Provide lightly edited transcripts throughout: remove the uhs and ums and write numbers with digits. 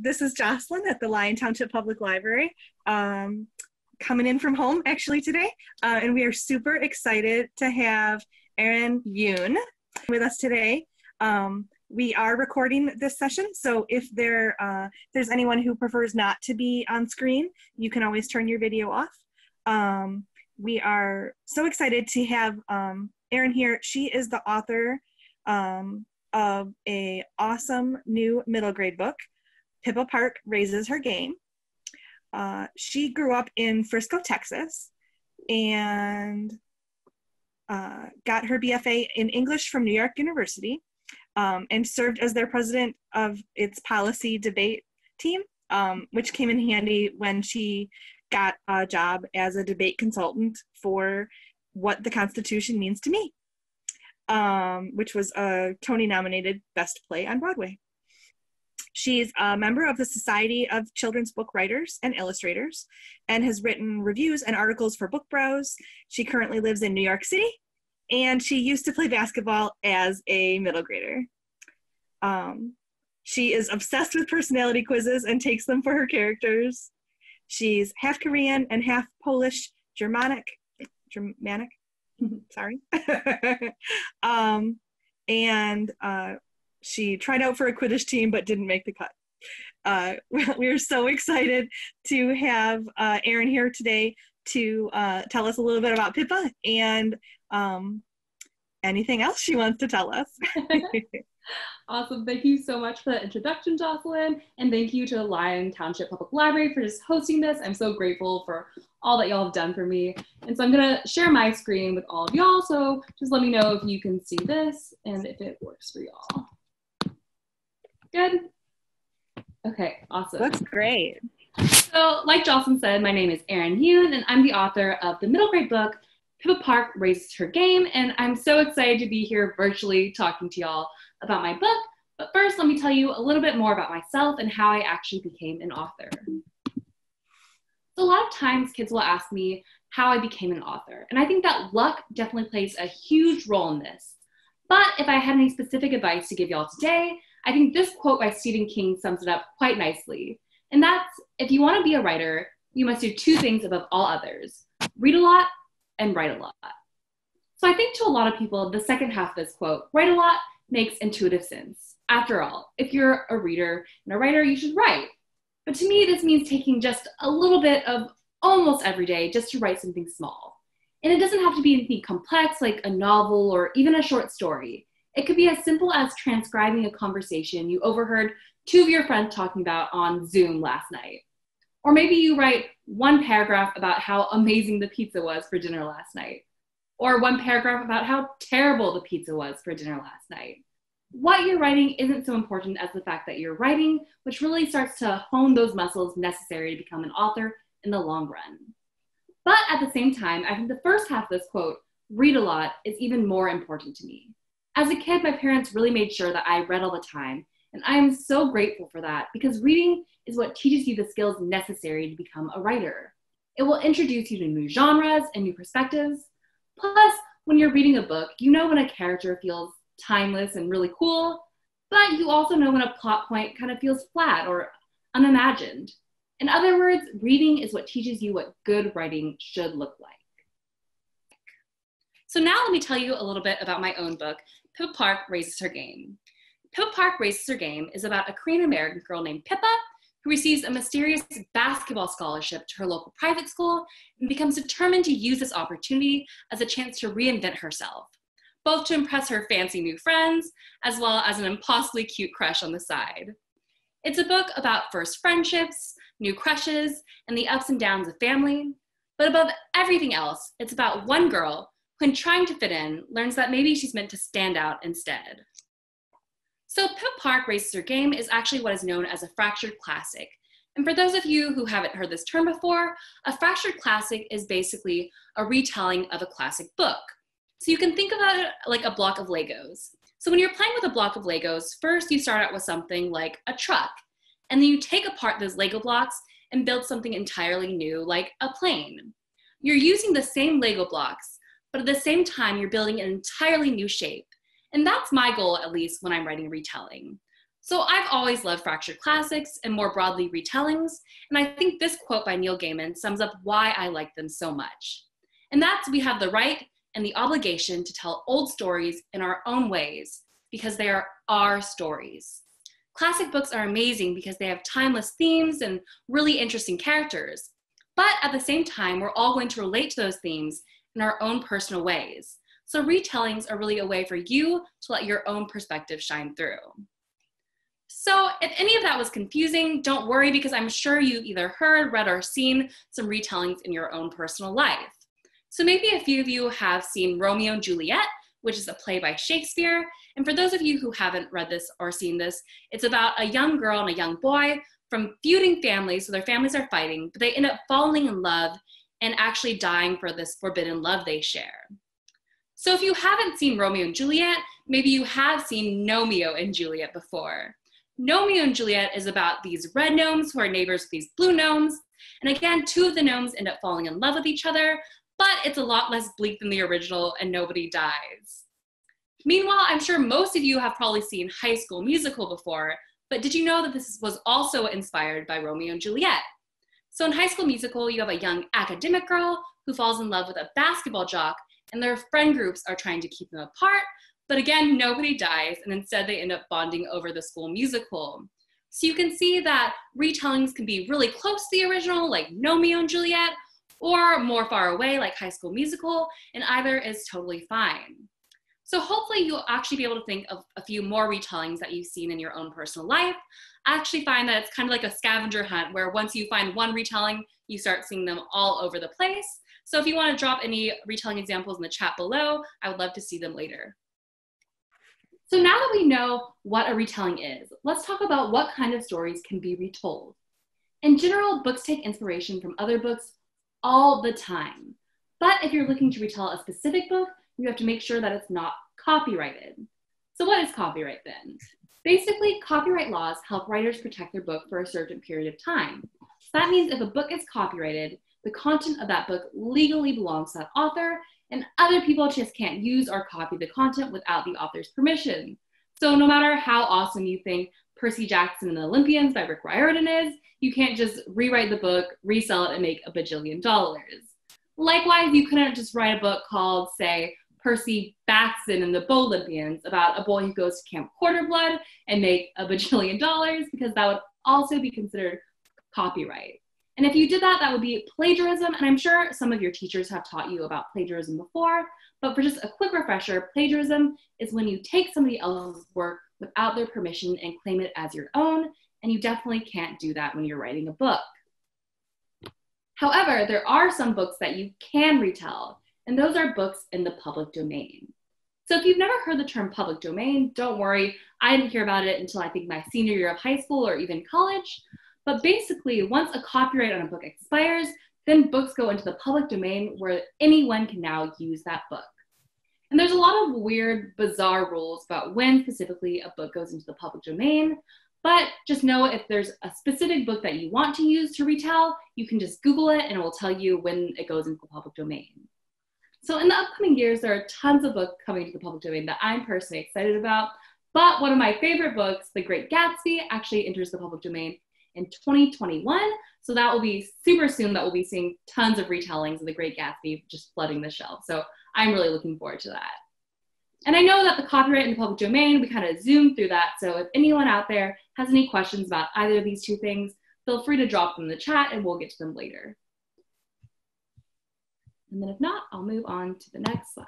This is Jocelyn at the Lyon Township Public Library, coming in from home actually today, and we are super excited to have Erin Yoon with us today. We are recording this session, so if there's anyone who prefers not to be on screen, you can always turn your video off. We are so excited to have Erin here. She is the author of an awesome new middle grade book, Pippa Park Raises Her Game. She grew up in Frisco, Texas, and got her BFA in English from New York University, and served as their president of its policy debate team, which came in handy when she got a job as a debate consultant for What the Constitution Means to Me, which was a Tony-nominated Best Play on Broadway. She's a member of the Society of Children's Book Writers and Illustrators and has written reviews and articles for Book Bros. She currently lives in New York City, and she used to play basketball as a middle grader. She is obsessed with personality quizzes and takes them for her characters. She's half Korean and half Polish Germanic, sorry. And she tried out for a Quidditch team but didn't make the cut. We're so excited to have Erin here today to tell us a little bit about Pippa and anything else she wants to tell us. Awesome. Thank you so much for the introduction, Jocelyn. And thank you to the Lyon Township Public Library for just hosting this. I'm so grateful for all that y'all have done for me. And so I'm going to share my screen with all of y'all. So just let me know if you can see this and if it works for y'all. Good. Okay, awesome. That's great. So like Jocelyn said, my name is Erin Yoon, and I'm the author of the middle grade book, Pippa Park Raises Her Game. And I'm so excited to be here virtually talking to y'all about my book. But first, let me tell you a little bit more about myself and how I actually became an author. So a lot of times kids will ask me how I became an author. And I think that luck definitely plays a huge role in this. But if I had any specific advice to give y'all today, I think this quote by Stephen King sums it up quite nicely. And that's, if you want to be a writer, you must do two things above all others: read a lot and write a lot. So I think to a lot of people, the second half of this quote, write a lot, makes intuitive sense. After all, if you're a reader and a writer, you should write. But to me, this means taking just a little bit of almost every day just to write something small. And it doesn't have to be anything complex like a novel or even a short story. It could be as simple as transcribing a conversation you overheard two of your friends talking about on Zoom last night. Or maybe you write one paragraph about how amazing the pizza was for dinner last night. Or one paragraph about how terrible the pizza was for dinner last night. What you're writing isn't so important as the fact that you're writing, which really starts to hone those muscles necessary to become an author in the long run. But at the same time, I think the first half of this quote, read a lot, is even more important to me. As a kid, my parents really made sure that I read all the time, and I am so grateful for that because reading is what teaches you the skills necessary to become a writer. It will introduce you to new genres and new perspectives. Plus, when you're reading a book, you know when a character feels timeless and really cool, but you also know when a plot point kind of feels flat or unimagined. In other words, reading is what teaches you what good writing should look like. So now let me tell you a little bit about my own book, Pippa Park Raises Her Game. Pippa Park Raises Her Game is about a Korean American girl named Pippa who receives a mysterious basketball scholarship to her local private school and becomes determined to use this opportunity as a chance to reinvent herself, both to impress her fancy new friends, as well as an impossibly cute crush on the side. It's a book about first friendships, new crushes, and the ups and downs of family. But above everything else, it's about one girl who, in trying to fit in, learns that maybe she's meant to stand out instead. So Pippa Park Raises Her Game is actually what is known as a fractured classic. And for those of you who haven't heard this term before, a fractured classic is basically a retelling of a classic book. So you can think about it like a block of Legos. So when you're playing with a block of Legos, first you start out with something like a truck, and then you take apart those Lego blocks and build something entirely new, like a plane. You're using the same Lego blocks, but at the same time, you're building an entirely new shape. And that's my goal, at least, when I'm writing a retelling. So I've always loved fractured classics and more broadly retellings, and I think this quote by Neil Gaiman sums up why I like them so much. And that's, we have the right and the obligation to tell old stories in our own ways because they are our stories. Classic books are amazing because they have timeless themes and really interesting characters. But at the same time, we're all going to relate to those themes in our own personal ways. So retellings are really a way for you to let your own perspective shine through. So if any of that was confusing, don't worry because I'm sure you've either heard, read, or seen some retellings in your own personal life. So maybe a few of you have seen Romeo and Juliet, which is a play by Shakespeare. And for those of you who haven't read this or seen this, it's about a young girl and a young boy from feuding families, so their families are fighting, but they end up falling in love and actually dying for this forbidden love they share. So if you haven't seen Romeo and Juliet, maybe you have seen Gnomeo and Juliet before. Gnomeo and Juliet is about these red gnomes who are neighbors with these blue gnomes. And again, two of the gnomes end up falling in love with each other, but it's a lot less bleak than the original and nobody dies. Meanwhile, I'm sure most of you have probably seen High School Musical before, but did you know that this was also inspired by Romeo and Juliet? So in High School Musical, you have a young academic girl who falls in love with a basketball jock, and their friend groups are trying to keep them apart. But again, nobody dies, and instead they end up bonding over the school musical. So you can see that retellings can be really close to the original, like Romeo and Juliet, or more far away, like High School Musical, and either is totally fine. So hopefully you'll actually be able to think of a few more retellings that you've seen in your own personal life. I actually find that it's kind of like a scavenger hunt, where once you find one retelling, you start seeing them all over the place. So if you want to drop any retelling examples in the chat below, I would love to see them later. So now that we know what a retelling is, let's talk about what kind of stories can be retold. In general, books take inspiration from other books all the time. But if you're looking to retell a specific book, you have to make sure that it's not copyrighted. So what is copyright then? Basically, copyright laws help writers protect their book for a certain period of time. So that means if a book is copyrighted, the content of that book legally belongs to that author, and other people just can't use or copy the content without the author's permission. So no matter how awesome you think Percy Jackson and the Olympians by Rick Riordan is, you can't just rewrite the book, resell it, and make $1 bajillion. Likewise, you couldn't just write a book called, say, Percy Jackson and the Olympians about a boy who goes to Camp Quarterblood and make $1 bajillion, because that would also be considered copyright. And if you did that, that would be plagiarism. And I'm sure some of your teachers have taught you about plagiarism before, but for just a quick refresher, plagiarism is when you take somebody else's work without their permission and claim it as your own. And you definitely can't do that when you're writing a book. However, there are some books that you can retell, and those are books in the public domain. So if you've never heard the term public domain, don't worry. I didn't hear about it until I think my senior year of high school or even college. But basically, once a copyright on a book expires, then books go into the public domain where anyone can now use that book. And there's a lot of weird, bizarre rules about when specifically a book goes into the public domain. But just know if there's a specific book that you want to use to retell, you can just Google it and it will tell you when it goes into the public domain. So in the upcoming years, there are tons of books coming to the public domain that I'm personally excited about. But one of my favorite books, The Great Gatsby, actually enters the public domain in 2021. So that will be super soon that we'll be seeing tons of retellings of The Great Gatsby just flooding the shelf. So I'm really looking forward to that. And I know that the copyright and the public domain, we kind of zoomed through that. So if anyone out there has any questions about either of these two things, feel free to drop them in the chat and we'll get to them later. And then if not, I'll move on to the next slide.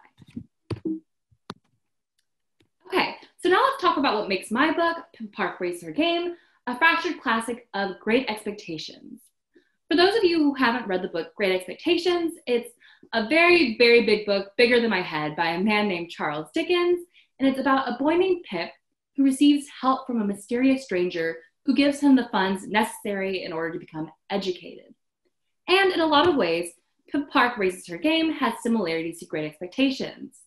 Okay, so now let's talk about what makes my book, Pippa Park Races Her Game, a fractured classic of great expectations. For those of you who haven't read the book Great Expectations, it's a very, very big book, bigger than my head, by a man named Charles Dickens, and it's about a boy named Pip who receives help from a mysterious stranger who gives him the funds necessary in order to become educated. And in a lot of ways, Pippa Park Races Her Game has similarities to Great Expectations.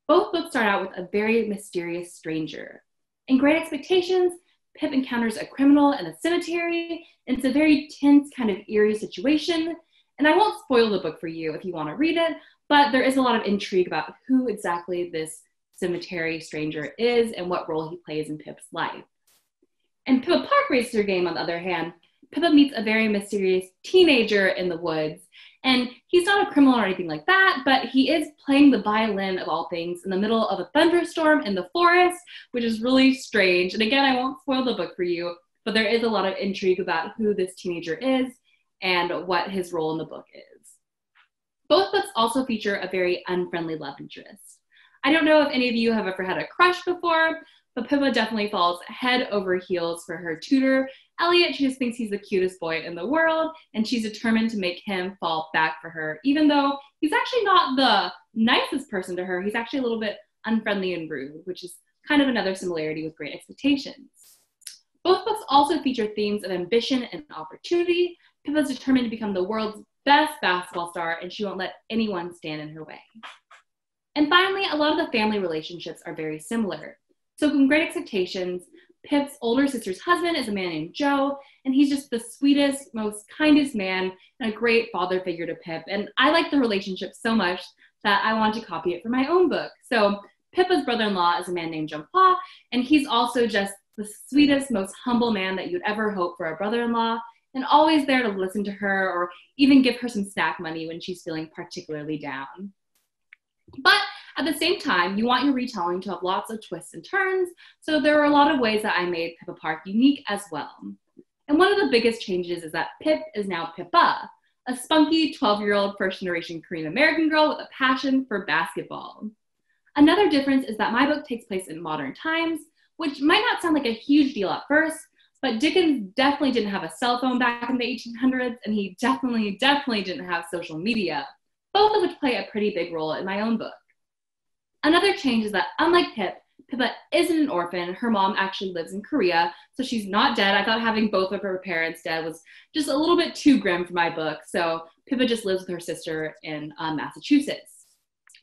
Both books start out with a very mysterious stranger. In Great Expectations, Pip encounters a criminal in a cemetery, and it's a very tense, kind of eerie situation. And I won't spoil the book for you if you want to read it, but there is a lot of intrigue about who exactly this cemetery stranger is and what role he plays in Pip's life. And Pippa Park Raises Her Game, on the other hand, Pippa meets a very mysterious teenager in the woods. And he's not a criminal or anything like that, but he is playing the violin, of all things, in the middle of a thunderstorm in the forest, which is really strange. And again, I won't spoil the book for you, but there is a lot of intrigue about who this teenager is and what his role in the book is. Both books also feature a very unfriendly love interest. I don't know if any of you have ever had a crush before, but Pippa definitely falls head over heels for her tutor, Elliot. She just thinks he's the cutest boy in the world, and she's determined to make him fall back for her, even though he's actually not the nicest person to her. He's actually a little bit unfriendly and rude, which is kind of another similarity with Great Expectations. Both books also feature themes of ambition and opportunity. Pippa's determined to become the world's best basketball star, and she won't let anyone stand in her way. And finally, a lot of the family relationships are very similar. So in Great Expectations, Pip's older sister's husband is a man named Joe, and he's just the sweetest, most kindest man and a great father figure to Pip. And I like the relationship so much that I want to copy it for my own book. So Pippa's brother-in-law is a man named Jean-Paul, and he's also just the sweetest, most humble man that you'd ever hope for a brother-in-law, and always there to listen to her or even give her some snack money when she's feeling particularly down. But at the same time, you want your retelling to have lots of twists and turns, so there are a lot of ways that I made Pippa Park unique as well. And one of the biggest changes is that Pip is now Pippa, a spunky 12-year-old first-generation Korean-American girl with a passion for basketball. Another difference is that my book takes place in modern times, which might not sound like a huge deal at first, but Dickens definitely didn't have a cell phone back in the 1800s, and he definitely didn't have social media, both of which play a pretty big role in my own book. Another change is that, unlike Pip, Pippa isn't an orphan. Her mom actually lives in Korea, so she's not dead. I thought having both of her parents dead was just a little bit too grim for my book, so Pippa just lives with her sister in Massachusetts.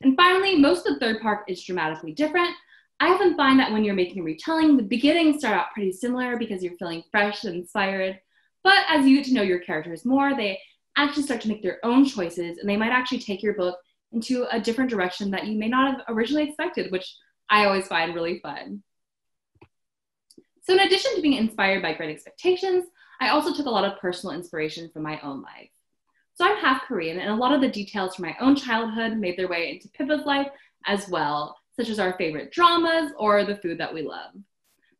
And finally, most of the third part is dramatically different. I often find that when you're making a retelling, the beginnings start out pretty similar because you're feeling fresh and inspired, but as you get to know your characters more, they actually start to make their own choices, and they might actually take your book into a different direction that you may not have originally expected, which I always find really fun. So in addition to being inspired by Great Expectations, I also took a lot of personal inspiration from my own life. So I'm half Korean, and a lot of the details from my own childhood made their way into Pippa's life as well, such as our favorite dramas or the food that we love.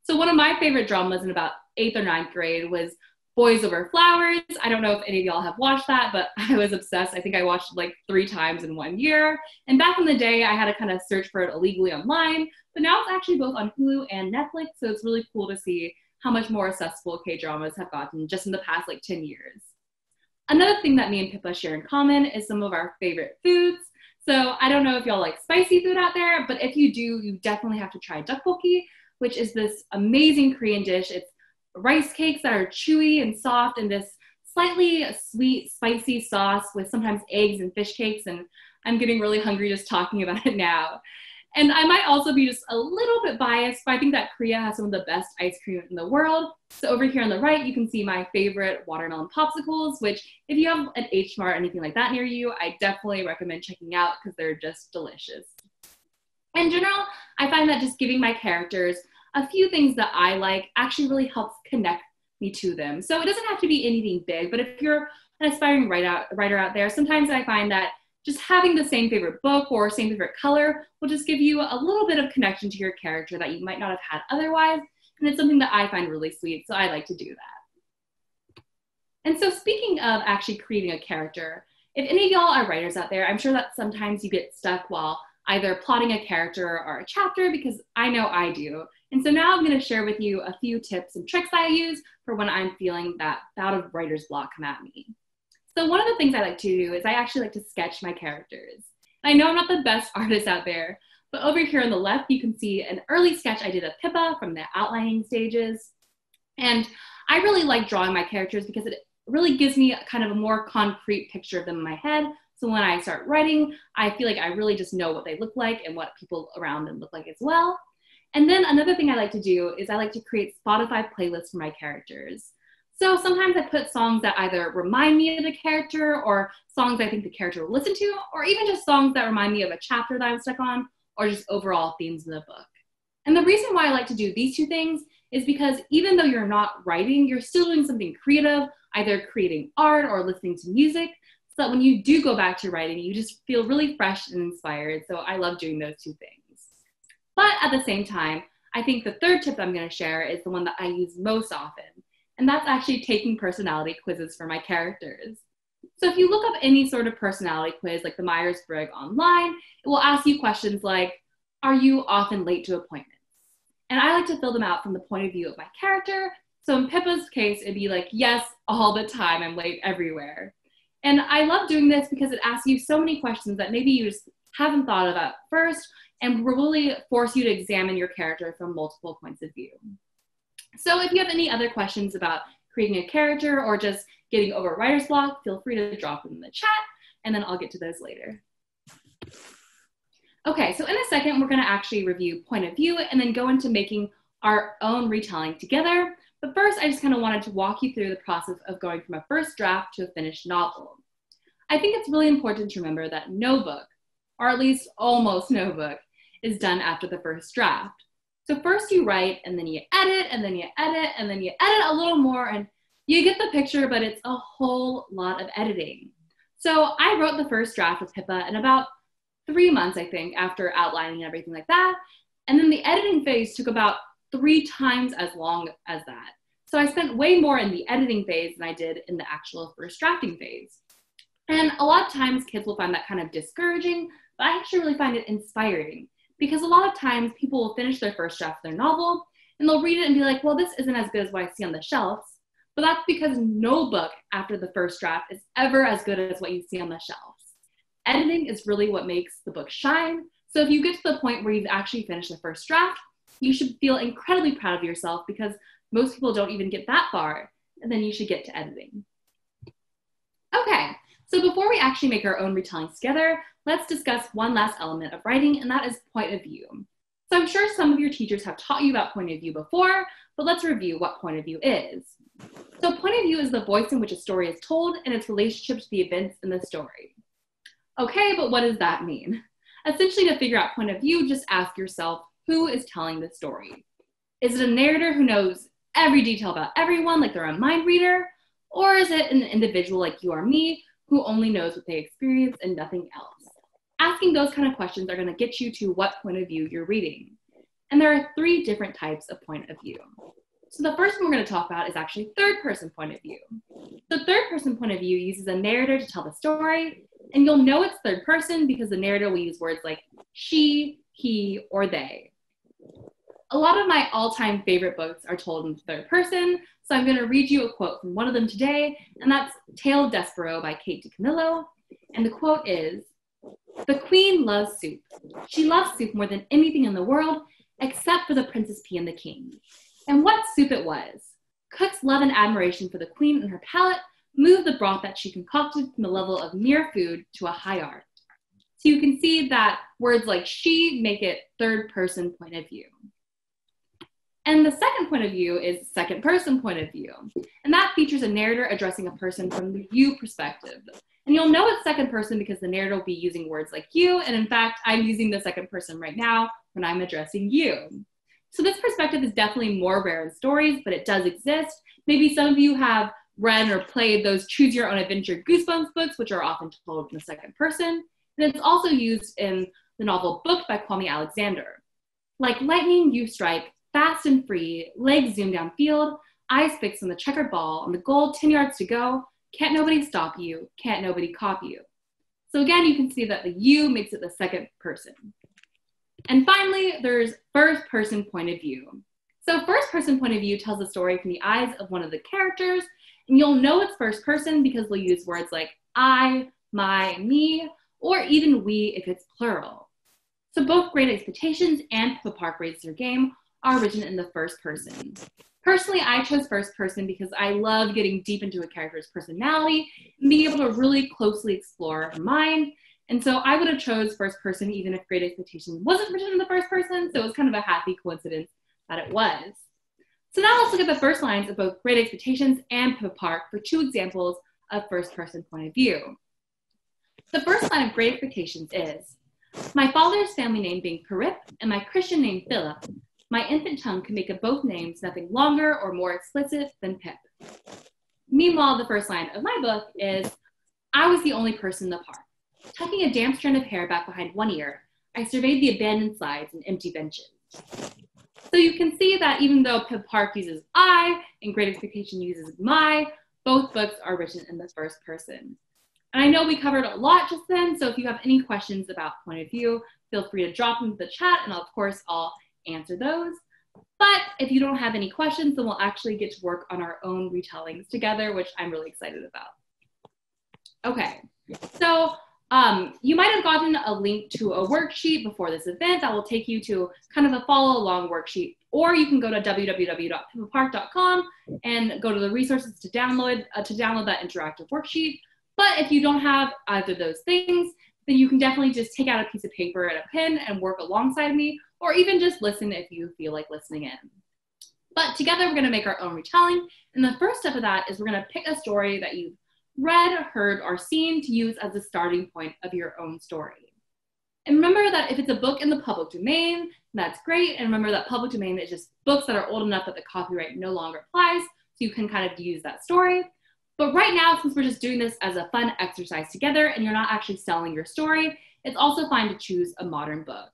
So one of my favorite dramas in about 8th or 9th grade was Boys Over Flowers. I don't know if any of y'all have watched that, but I was obsessed. I think I watched it like 3 times in 1 year. And back in the day, I had to kind of search for it illegally online, but now it's actually both on Hulu and Netflix, so it's really cool to see how much more accessible K-dramas have gotten just in the past like 10 years. Another thing that me and Pippa share in common is some of our favorite foods. So I don't know if y'all like spicy food out there, but if you do, you definitely have to try tteokbokki, which is this amazing Korean dish. It's rice cakes that are chewy and soft in this slightly sweet, spicy sauce with sometimes eggs and fish cakes, and I'm getting really hungry just talking about it now. And I might also be just a little bit biased, but I think that Korea has some of the best ice cream in the world. So over here on the right, you can see my favorite watermelon popsicles, which if you have an H Mart or anything like that near you, I definitely recommend checking out because they're just delicious. In general, I find that just giving my characters a few things that I like actually really helps connect me to them. So it doesn't have to be anything big, but if you're an aspiring writer out there, sometimes I find that just having the same favorite book or same favorite color will just give you a little bit of connection to your character that you might not have had otherwise. And it's something that I find really sweet, so I like to do that. And so speaking of actually creating a character, if any of y'all are writers out there, I'm sure that sometimes you get stuck while either plotting a character or a chapter, because I know I do. And so now I'm going to share with you a few tips and tricks that I use for when I'm feeling that bout of writer's block come at me. So one of the things I like to do is I actually like to sketch my characters. I know I'm not the best artist out there, but over here on the left, you can see an early sketch I did of Pippa from the outlining stages. And I really like drawing my characters because it really gives me kind of a more concrete picture of them in my head. So when I start writing, I feel like I really just know what they look like and what people around them look like as well. And then another thing I like to do is I like to create Spotify playlists for my characters. So sometimes I put songs that either remind me of the character or songs I think the character will listen to, or even just songs that remind me of a chapter that I'm stuck on, or just overall themes in the book. And the reason why I like to do these two things is because even though you're not writing, you're still doing something creative, either creating art or listening to music, so that when you do go back to writing, you just feel really fresh and inspired. So I love doing those two things. But at the same time, I think the third tip that I'm going to share is the one that I use most often, and that's actually taking personality quizzes for my characters. So if you look up any sort of personality quiz like the Myers-Briggs online, it will ask you questions like, are you often late to appointments? And I like to fill them out from the point of view of my character. So in Pippa's case, it'd be like, yes, all the time, I'm late everywhere. And I love doing this because it asks you so many questions that maybe you just haven't thought about first and will really force you to examine your character from multiple points of view. So if you have any other questions about creating a character or just getting over writer's block, feel free to drop them in the chat, and then I'll get to those later. Okay, so in a second, we're going to actually review point of view and then go into making our own retelling together. But first, I just kind of wanted to walk you through the process of going from a first draft to a finished novel. I think it's really important to remember that no book, or at least almost no book, is done after the first draft. So first you write, and then you edit, and then you edit, and then you edit a little more, and you get the picture, but it's a whole lot of editing. So I wrote the first draft with Pippa in about 3 months, I think, after outlining and everything like that. And then the editing phase took about 3 times as long as that. So I spent way more in the editing phase than I did in the actual first drafting phase. And a lot of times kids will find that kind of discouraging, but I actually really find it inspiring because a lot of times people will finish their first draft of their novel and they'll read it and be like, well, this isn't as good as what I see on the shelves. But that's because no book after the first draft is ever as good as what you see on the shelves. Editing is really what makes the book shine. So if you get to the point where you've actually finished the first draft, you should feel incredibly proud of yourself because most people don't even get that far, and then you should get to editing. Okay, so before we actually make our own retellings together, let's discuss one last element of writing, and that is point of view. So I'm sure some of your teachers have taught you about point of view before, but let's review what point of view is. So point of view is the voice in which a story is told and its relationship to the events in the story. Okay, but what does that mean? Essentially, to figure out point of view, just ask yourself, who is telling the story? Is it a narrator who knows every detail about everyone, like they're a mind reader? Or is it an individual like you or me who only knows what they experience and nothing else? Asking those kind of questions are going to get you to what point of view you're reading. And there are 3 different types of point of view. So the first one we're going to talk about is actually third-person point of view. The third-person point of view uses a narrator to tell the story, and you'll know it's third person because the narrator will use words like she, he, or they. A lot of my all-time favorite books are told in third person, so I'm going to read you a quote from one of them today, and that's Tale of Despereaux by Kate DiCamillo. And the quote is, "The queen loves soup. She loves soup more than anything in the world, except for the Princess Pea and the king. And what soup it was! Cook's love and admiration for the queen and her palate moved the broth that she concocted from the level of mere food to a high art." So you can see that words like she make it third person point of view. And the second point of view is second person point of view. And that features a narrator addressing a person from the you perspective. And you'll know it's second person because the narrator will be using words like you. And in fact, I'm using the second person right now when I'm addressing you. So this perspective is definitely more rare in stories, but it does exist. Maybe some of you have read or played those choose your own adventure Goosebumps books, which are often told in the second person. And it's also used in the novel Book by Kwame Alexander. Like lightning, you strike, fast and free, legs zoom downfield, eyes fixed on the checkered ball, on the goal, 10 yards to go, can't nobody stop you, can't nobody cop you. So again, you can see that the you makes it the second person. And finally, there's first person point of view. So first person point of view tells the story from the eyes of one of the characters, and you'll know it's first person because they'll use words like I, my, me, or even we if it's plural. So both Great Expectations and Pippa Park Raises Her Game are written in the first person. Personally, I chose first person because I love getting deep into a character's personality and being able to really closely explore her mind. And so I would have chose first person even if Great Expectations wasn't written in the first person, so it was kind of a happy coincidence that it was. So now let's look at the first lines of both Great Expectations and Pippa Park for 2 examples of first person point of view. The first line of Great Expectations is, "My father's family name being Pirip and my Christian name Philip, My infant tongue can make of both names nothing longer or more explicit than Pip. Meanwhile, the first line of my book is, I was the only person in the park. Tucking a damp strand of hair back behind one ear, I surveyed the abandoned slides and empty benches. So you can see that even though Pip Park uses I and Great Expectation uses my, both books are written in the first person. And I know we covered a lot just then, so if you have any questions about point of view, feel free to drop them into the chat, and of course I'll answer those. But if you don't have any questions, then we'll actually get to work on our own retellings together, which I'm really excited about. Okay, so you might have gotten a link to a worksheet before this event that will take you to kind of a follow along worksheet, or you can go to www.pippapark.com and go to the resources to download that interactive worksheet. But if you don't have either of those things, then you can definitely just take out a piece of paper and a pen and work alongside me, or even just listen if you feel like listening in. But together we're gonna make our own retelling. And the first step of that is we're gonna pick a story that you've read, heard, or seen to use as a starting point of your own story. And remember that if it's a book in the public domain, that's great. And remember that public domain is just books that are old enough that the copyright no longer applies, so you can kind of use that story. But right now, since we're just doing this as a fun exercise together and you're not actually selling your story, it's also fine to choose a modern book.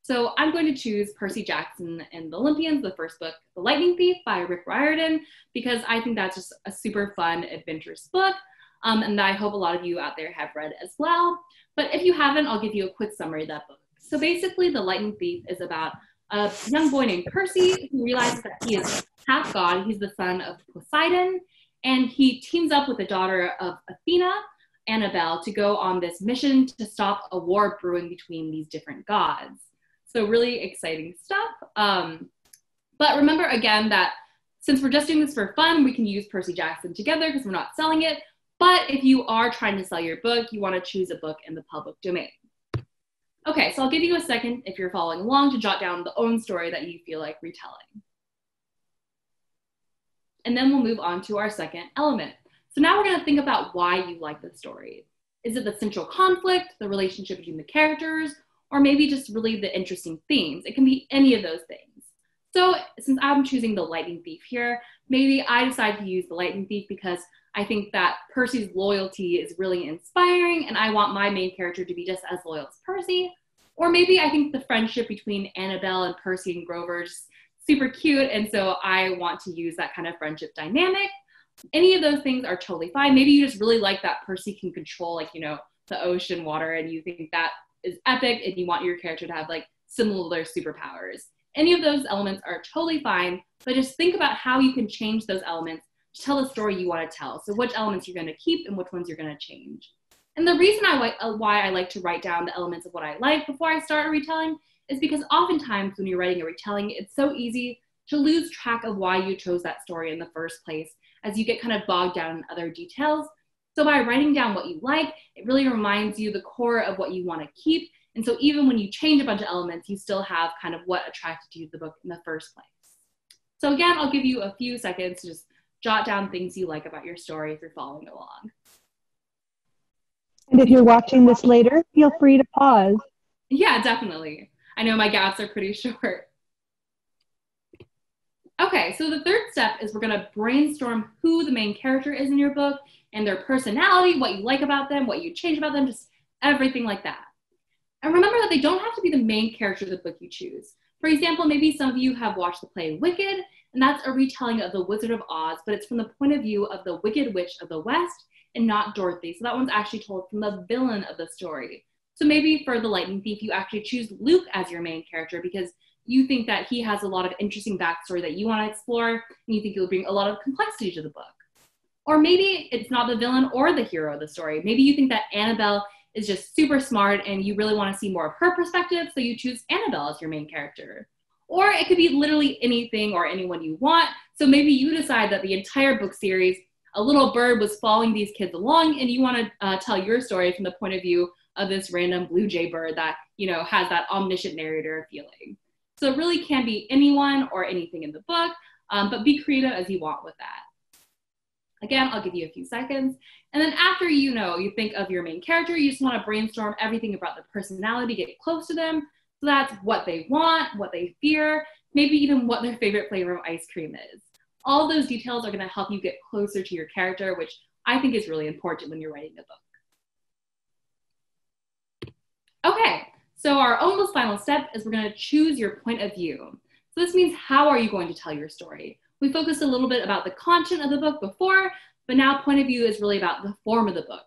So I'm going to choose Percy Jackson and the Olympians, the first book, The Lightning Thief by Rick Riordan, because I think that's just a super fun, adventurous book. And that I hope a lot of you out there have read as well. But if you haven't, I'll give you a quick summary of that book. So basically, The Lightning Thief is about a young boy named Percy who realizes that he is half god. He's the son of Poseidon, and he teams up with the daughter of Athena, Annabelle, to go on this mission to stop a war brewing between these different gods. So really exciting stuff. But remember again that since we're just doing this for fun, we can use Percy Jackson together because we're not selling it. But if you are trying to sell your book, you want to choose a book in the public domain. Okay, so I'll give you a second if you're following along to jot down the own story that you feel like retelling. And then we'll move on to our second element. So now we're going to think about why you like the story. Is it the central conflict, the relationship between the characters, or maybe just really the interesting themes? It can be any of those things. So since I'm choosing the Lightning Thief here, maybe I decide to use the Lightning Thief because I think that Percy's loyalty is really inspiring and I want my main character to be just as loyal as Percy. Or maybe I think the friendship between Annabelle and Percy and Grover is super cute, and so I want to use that kind of friendship dynamic. Any of those things are totally fine. Maybe you just really like that Percy can control, like, you know, the ocean water, and you think that is epic and you want your character to have like similar superpowers. Any of those elements are totally fine, but just think about how you can change those elements to tell the story you want to tell. So which elements you're going to keep and which ones you're going to change. And the reason why I like to write down the elements of what I like before I start a retelling is because oftentimes when you're writing a retelling, it's so easy to lose track of why you chose that story in the first place as you get kind of bogged down in other details. So by writing down what you like, it really reminds you the core of what you want to keep. And so even when you change a bunch of elements, you still have kind of what attracted you to the book in the first place. So again, I'll give you a few seconds to just jot down things you like about your story if you're following along. And if you're watching this later, feel free to pause. Yeah, definitely. I know my gaps are pretty short. Okay, so the third step is we're going to brainstorm who the main character is in your book and their personality, what you like about them, what you change about them, just everything like that. And remember that they don't have to be the main character of the book you choose. For example, maybe some of you have watched the play Wicked, and that's a retelling of The Wizard of Oz, but it's from the point of view of the Wicked Witch of the West and not Dorothy. So that one's actually told from the villain of the story. So maybe for The Lightning Thief, you actually choose Luke as your main character because you think that he has a lot of interesting backstory that you want to explore, and you think it will bring a lot of complexity to the book. Or maybe it's not the villain or the hero of the story. Maybe you think that Annabelle is just super smart and you really want to see more of her perspective, so you choose Annabelle as your main character. Or it could be literally anything or anyone you want. So maybe you decide that the entire book series, a little bird was following these kids along, and you want to tell your story from the point of view of this random blue jay bird that, you know, has that omniscient narrator feeling. So it really can be anyone or anything in the book, but be creative as you want with that. Again, I'll give you a few seconds. And then after you think of your main character, you just want to brainstorm everything about their personality, get close to them. So that's what they want, what they fear, maybe even what their favorite flavor of ice cream is. All those details are going to help you get closer to your character, which I think is really important when you're writing a book. Okay, so our almost final step is we're going to choose your point of view. So this means, how are you going to tell your story? We focused a little bit about the content of the book before, but now point of view is really about the form of the book.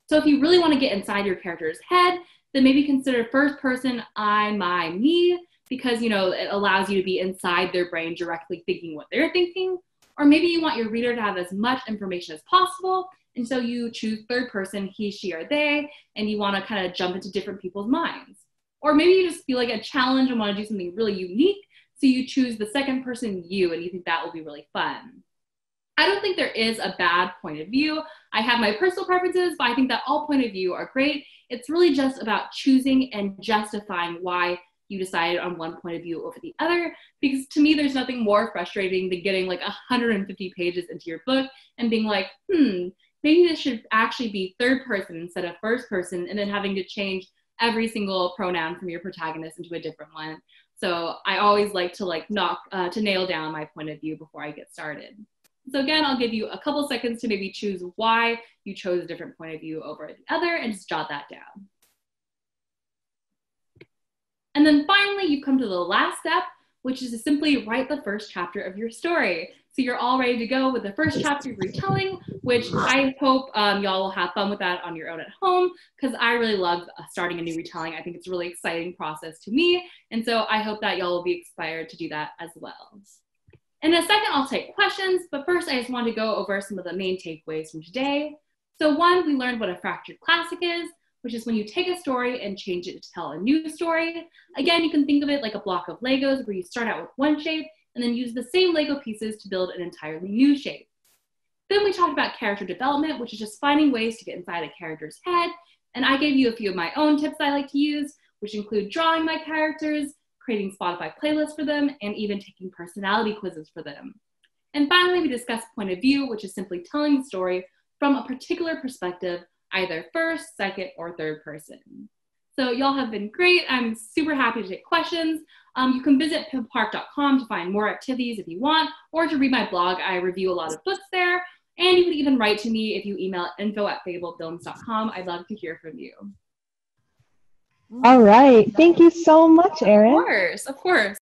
So if you really want to get inside your character's head, then maybe consider first person I, my, me, because it allows you to be inside their brain directly thinking what they're thinking. Or maybe you want your reader to have as much information as possible, and so you choose third person he, she, or they, and you want to kind of jump into different people's minds. Or maybe you just feel like a challenge and want to do something really unique, so you choose the second person you, and you think that will be really fun. I don't think there is a bad point of view. I have my personal preferences, but I think that all point of view are great. It's really just about choosing and justifying why you decided on one point of view over the other, because to me, there's nothing more frustrating than getting like 150 pages into your book and being like, maybe this should actually be third person instead of first person, and then having to change every single pronoun from your protagonist into a different one. So I always like to nail down my point of view before I get started. So again, I'll give you a couple seconds to maybe choose why you chose a different point of view over the other, and just jot that down. And then finally, you come to the last step, which is to simply write the first chapter of your story. So you're all ready to go with the first chapter of retelling, which I hope y'all will have fun with that on your own at home, because I really love starting a new retelling. I think it's a really exciting process to me. And so I hope that y'all will be inspired to do that as well. In a second, I'll take questions, but first I just want to go over some of the main takeaways from today. So one, we learned what a fractured classic is, which is when you take a story and change it to tell a new story. Again, you can think of it like a block of Legos where you start out with one shape and then use the same Lego pieces to build an entirely new shape. Then we talked about character development, which is just finding ways to get inside a character's head. And I gave you a few of my own tips I like to use, which include drawing my characters, creating Spotify playlists for them, and even taking personality quizzes for them. And finally, we discussed point of view, which is simply telling the story from a particular perspective, either first, second, or third person. So y'all have been great. I'm super happy to take questions. You can visit pippapark.com to find more activities if you want, or to read my blog. I review a lot of books there. And you can even write to me if you email info@fabledfilms.com. I'd love to hear from you. All right. Thank you so much, Erin. Of course.